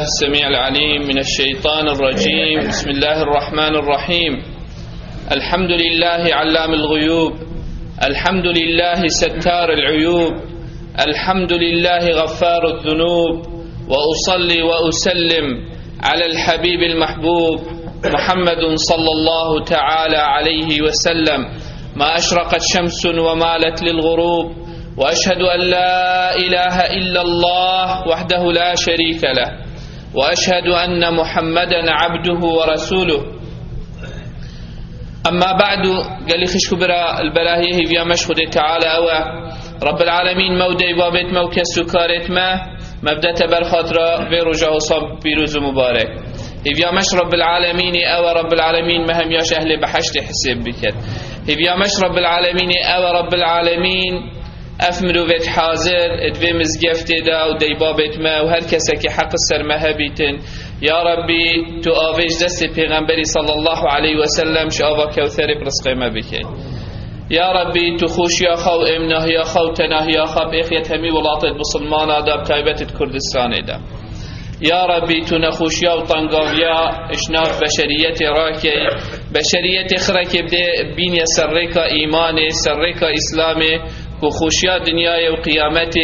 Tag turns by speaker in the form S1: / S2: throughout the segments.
S1: السميع العليم من الشيطان الرجيم. بسم الله الرحمن الرحيم. الحمد لله علام الغيوب، الحمد لله ستار العيوب، الحمد لله غفار الذنوب، وأصلي وأسلم على الحبيب المحبوب محمد صلى الله تعالى عليه وسلم. ما أشرقت شمس ومالت للغروب، وأشهد أن لا إله إلا الله وحده لا شريك له، وأشهد أن محمدا عبده ورسوله. أما بعد، قال لي خش كبرى البلاهيه في مشهد تعالى أوى رب العالمين مودي بابت موكا سكارت ما مبدأ برخاطرة في رجع صب بيروز مبارك. هي مش رب العالمين أوى رب العالمين مهم ياش أهل بحشت حساب بكت. هي مش رب العالمين أوى رب العالمين افمرو بيت حاضر ادوي مزگفت دا و دیبابت ما و هر کسی که حق سرمه بیتن. یا ربی تو آویج دست پیغمبری صلی الله علیه و سلم شاوا کوثر برزق ما بکن. یا ربی تو خوش یا خو امنه یا خو تنه یا خو بخیت همی ولاتت بسلمانا دا بتایبت کردستان دا. یا ربی تو نخوش یا و طنگاویا اشناف بشریت راکی بشریت خرک بده بین سرک ایمان سرک اسلام و خوشیا دنیای و قیامت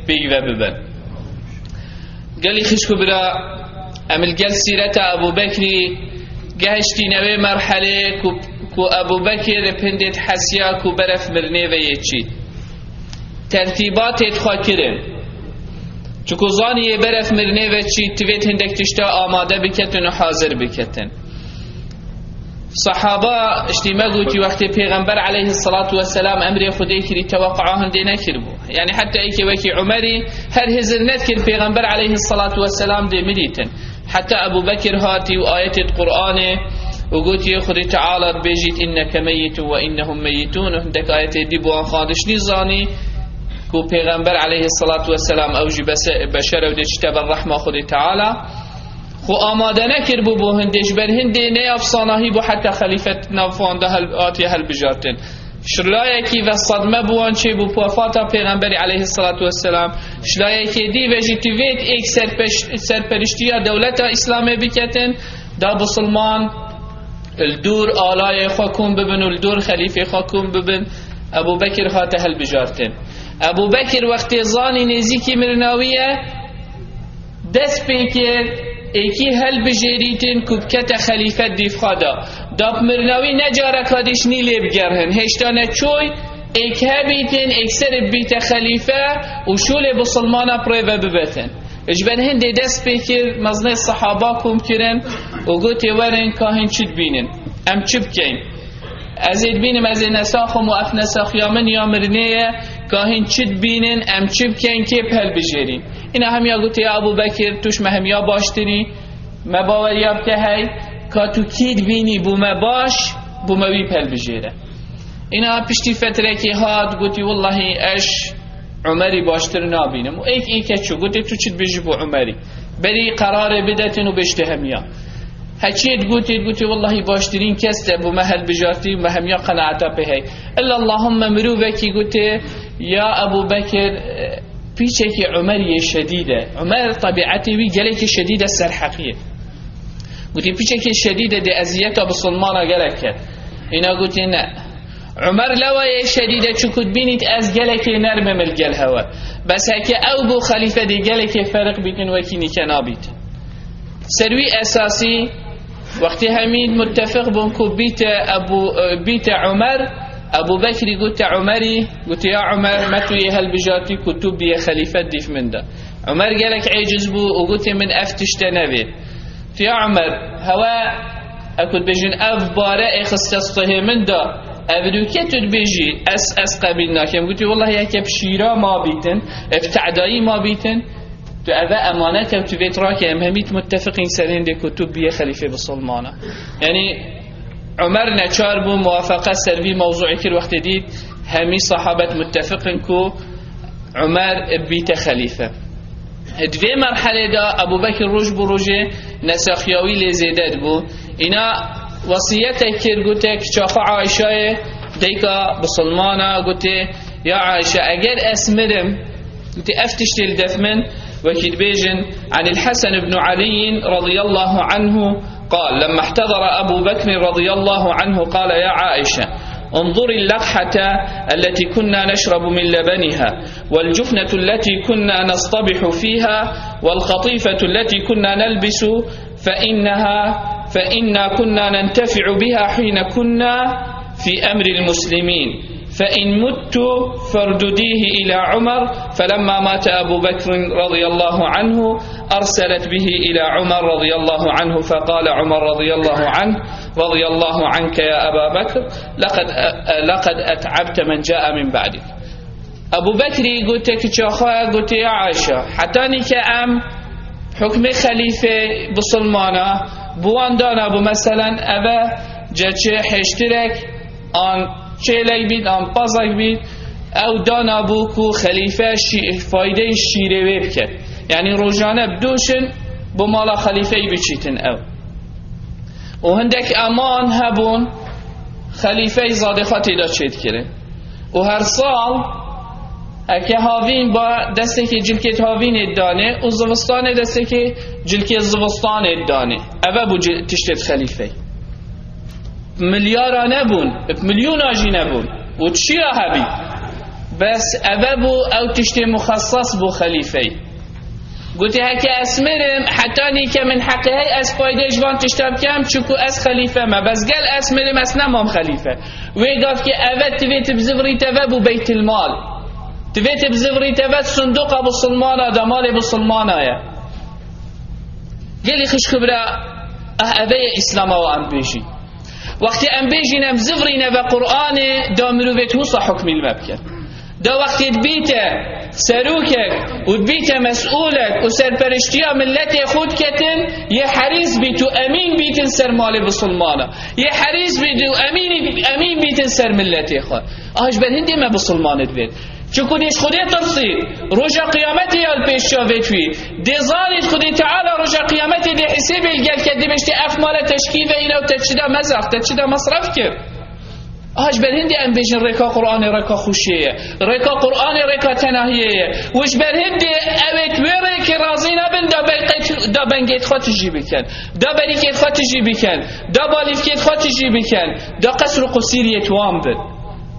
S1: بیگ و ببن. قال لي خشكو برا امل قال سيرة ابو بكر قهشتي نوي مرحلة كو ابو بكر بندت حسيا كو برف مرني ويتشي ترتيبات اتخاكرن چكو زاني برف مرني ويتشي تويت هندك تشتا آماده بكتن و حاضر بكتن. صحابه اشتما قوتي وقت پیغمبر عليه الصلاة والسلام امر خدي كري توقعاهم دي نكربو، يعني حتى ايكي وكي عمري هر هزر نتكر پیغمبر عليه الصلاة والسلام دي مديتن. حتى ابو بكر هاتي وآية القرآن وقوتي خدي تعالى بيجيت انك ميت وانهم ميتون، وهندك آية دي بوان خادش نظاني كو پیغمبر عليه الصلاة والسلام اوجي بشر ودي اجتبى الرحمة خدي تعالى خو آماده نکر بو هندش بر هنده نه افسانهی بو حتی خلیفت نفانده آتی هل بجارتن شلایکی و صدمه بوان چه بو وفات پیغمبری علیه الصلاة والسلام شلایکی دی و جیتویت ایک سرپرشتی دولت اسلامی بکتن دا بسلمان الدور آلای خاکون ببن و الدور خلیفه خاکون ببن. ابو بکر هاته هل بجارتن. ابو بکر وقتی زانی نزیکی مرناویه دست پیکر ایکی هل بجریتن کبکت خلیفت دیف خدا داب مرناوی نجارک هادش نیلی بگرهن هشتانه چوی ایک هبیتن اکسر بیت خلیفه و شول بسلمانا پریوه ببتن. اجبن هنده دست بکر مزنه صحابه کم کرن و گوتی ورن کاهن چید بینن ام چی بکن ازید بینم از نساخم و اف نساخ یا من یا مرنه کاهن چید بینن ام چی بکن که پل بجرین. اینا همیا گوتی یا ابو بکر توش مهمیا باشتنی مباوریاب که هی که تو کید بینی بو مباش بو موی پل بجیره. اینا پشتی فتره که هاد گوتی والله اش عمری باشتر نابینم و ایک چو گوتی تو چید بجی بو عمری بری قرار بدتن و بشته همیا هچید گوتی والله باشترین کسته بو محل بجارتی و مهمیا قناعتا به هی الا اللهم مرو بکی گوتی یا ابو بکر پیچه که عمری شدیده. عمر طبیعتی وی گله شدیده سرحقیه گوتی پیچه که شدیده دی ازیتا بسلمانا گله کرد. اینا گوتی نه عمر لوای شدیده چکود بینید از گله که نرمه ملگل هوا بس هکه او بو خلیفه دی گله که فرق بیتن وکی نیکنا بیتن. سروی اساسی وقتی همین متفق بون که بیت عمر ابو بکر قلت عمري قلت يا عمر ما توي هالبجاتي كتب بي خليفة ديف من ده. عمر قالك عجز بو وقلت من افتش تنبي يا عمر هوا اكل بجن اف بارا اخصصته من ده ابدو كتب بيجي اس قبيلنا كم قلت والله يا كبشيرا ما بيتن افتعدائي ما بيتن تو اذا امانته تو بيت راكي امهميت متفقين سرين دي كتب بي خليفة بسلمانه. يعني عمر نچار بو موافقه سروی موضوعی که وقت دید همی صحابت متفقن کو عمر بیت خلیفه. دوی مرحله دا ابو بکر روش بو روژه نسخیاوی لزیدد بو. اینا وصیت کر گوته که چاخه عایشه دیکا بسلمانا گوته یا عایشه اگر اسمرم گوته افتش دل دفمن وكيد بيجن عن الحسن بن علي رضي الله عنه قال لما احتضر أبو بكر رضي الله عنه قال يا عائشة انظري اللقحة التي كنا نشرب من لبنها والجفنة التي كنا نصطبح فيها والقطيفة التي كنا نلبس فإنا كنا ننتفع بها حين كنا في أمر المسلمين فإن مت فاردديه إلى عمر فلما مات أبو بكر رضي الله عنه أرسلت به إلى عمر رضي الله عنه فقال عمر رضي الله عنه رضي الله عنك يا أبا بكر لقد أتعبت من جاء من بعدك. أبو بكر قلت كتشاخا قلت يا عائشة حتاني كأم حكم خليفة بسلمانة بوان دانا بو مثلا أبا جاتش حشترك آن چهلی بید آن پازک بید او دانا بوکو خلیفه فایده شیره بکرد یعنی روزانه بدوشن بو مالا خلیفه بچیتن او و هندک امان هبون خلیفه زاده خاطی دا چید کرد و هر سال اکه هاوین با دسته که جلکت هاوین ادانه و زوستان دسته که جلکت زوستان ادانه او بو تشتت خلیفه مليارا نبون بمليون آجي نبون وتشيا هبي بس أبابو أو تشتي مخصص بو خليفي قلت هكا أسمرم حتى نيكا من حقي هاي أسفايدة جوان تشتاب كام تشكو أس خليفة ما بس قال أسمرم أسنمام خليفة ويقاف كي أبد تفيت بزفري تبابو بيت المال تفيت بزفري تباب صندوق أبو سلمانا دمال أبو سلمانا قال لي خش خبرا أبي إسلاما وأم بيجي وقتی ام بیجینم زفرینه و قرآن دا مروفت هوصا حکم المبکر دا وقتی بیته سروکت و بیته مسئولت و سرپرشتیا ملت خود کتن یه حریص بیتو امین بیتن سر مال بسلمانا یه حریص بیتو امین بیتن سر ملت خود آهش بر هندی ما بسلمانت بید چون دیش خودی ترسید روژا قیامتی یال پیش شاوید فی دیزانید خودی تعالی روژا قیامتی دی حسیب الگل کدی بشتی افمال تشکیف اینا و تچیدا مزرف تچیدا مصرف کرد آج بر هندی ام بیشن رکا قرآن رکا خوشیه رکا قرآن رکا تناهیه وش بر هندی اوید ویره که رازی نبن دا بنگیت خواهد جی بکن دا بریکیت خواهد جی بکن دا بالیفکیت خواهد جی بکن دا قصر قصیریت وام بد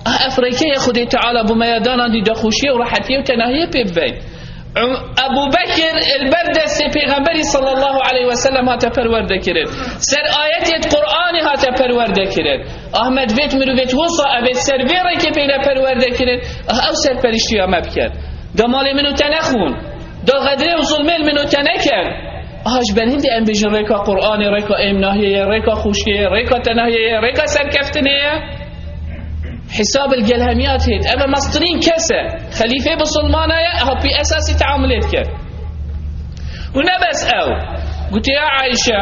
S1: افریقای خودی تعالی بو میدان دی دخوشی و راحتی و تناهی پیبید ابو بکر البردست پیغمبری صلی الله علیه و سلم هات پرورده کرد سر آیت قرآن هات پرورده کرد احمد ویت مرویت وصا ابد سر ویره که پیدا پرورده کرد او سر پرشتی ها مبکر دا مال منو تنخون دا غدره و ظلمه منو تنکر آج بنهندی ام بیجن ریکا قرآن ریکا امناهیه ریکا خوشیه ریکا تناهیه ریکا سرکفتنیه حساب الجلهميات هيت أما مصدرين كسا خليفة بسلمانة هو بأساس تعاملات كر ونبس أو قلت يا عائشة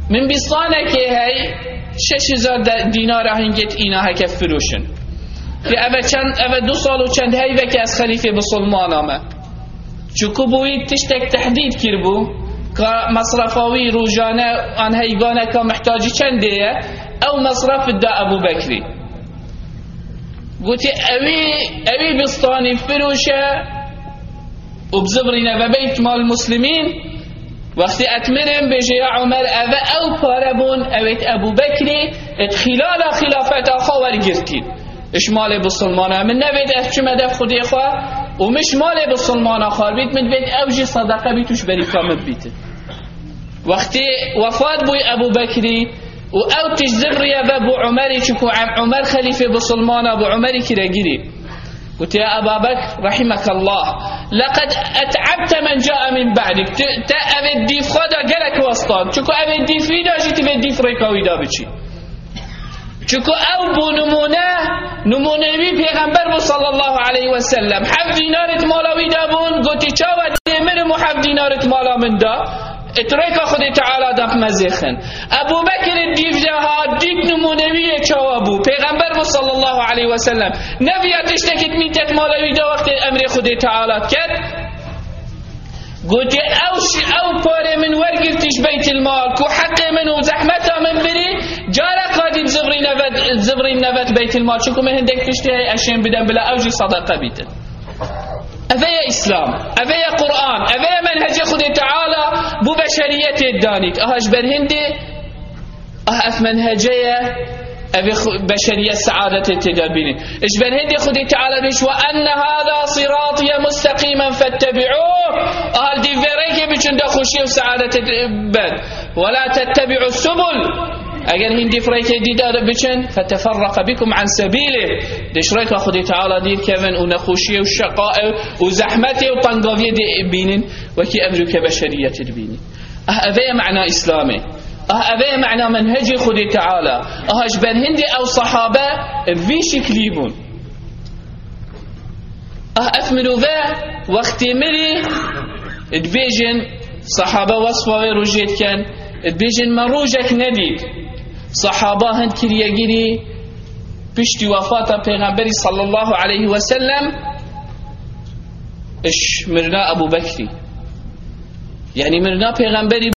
S1: من بصانك هاي 6000 دينار هنجت إينا هكا فروشن في أبا 2 سال وچند هاي وكي أس خليفة بسلمانة ما چوكو بويد تشتك تحديد كربو كمصرفاوي روجانة عن هيغانة كمحتاجي چنده أو مصرف دا أبو بكري قلت أبي بسطاني فروشة وبزبرنا ببيت مال المسلمين وقت أتمرن بجي يا عمر أبا أو باربون أبيت أبو بكري خلال خلافة خوار جرتين إش مال بسلمانة من نبيت أفش مدف خدي خواه ومش مال بسلمانة خوار بيت من بيت أوجي صدقة بيتوش بري كامل بيت وقت وفات بوي أبو بكري و او تجذب ريا بابو عمري چكو عمر خليفة بسلمان ابو عمري كراجري قلت يا أبا بكر رحمك الله لقد أتعبت من جاء من بعدك أبي الديف خدا قلك وسطان چكو أبي الديف ويدا جيت أبي الديف ريكا ويدا بچي چكو او بو نمونوي پیغمبر صلى الله عليه وسلم 7 دينارت مالا ويدا بون قلت چاوة ديمر 7 دينارت مالا من دا اتريكا خدي تعالى دق مزيخن ابو بكر الديفجها ديك نمونوية چوابو پیغمبر صلى الله عليه وسلم نبيا تشتكت ميتت مالوي دا وقت امر خدي تعالى كد قلت او پاره من ورقفتش بيت المال كو حق منو زحمتها من بري جارك قادم زبري نبت بيت المال شكو من هندك تشتهي اشياء بدن بلا اوجي صدقه بيتن أفيا إسلام أفيا قرآن أفيا منهج خدي تعالى بو بشرية الدانيك أهاش برهندي أف منهجية أبي بشرية سعادة التدابين إيش برهندي خدي تعالى بيش وأن هذا صراطي مستقيما فاتبعوه أهل دي فريكي بيشن دخوشي وسعادة البد ولا تتبعوا السبل اگر هندی فريكي دي دار بچن فتفرق بكم عن سبيله دش ريك خدي تعالى دير كمن ونخوشيه والشقاء وزحمته وطنقاويه دي بينن وكي امرك بشريه البيني افي معنى اسلامي افي معنى منهج خدي تعالى اهاش بن هندي او صحابه في شكليبون افمنوا ذا وقت مري دبيجن صحابه وصفه رجيت كان دبيجن مروجك نديد صحابه هند كرياجيري بشتي وفاة پیغمبري صلى الله عليه وسلم اش مرنا ابو بكري يعني مرنا پیغمبري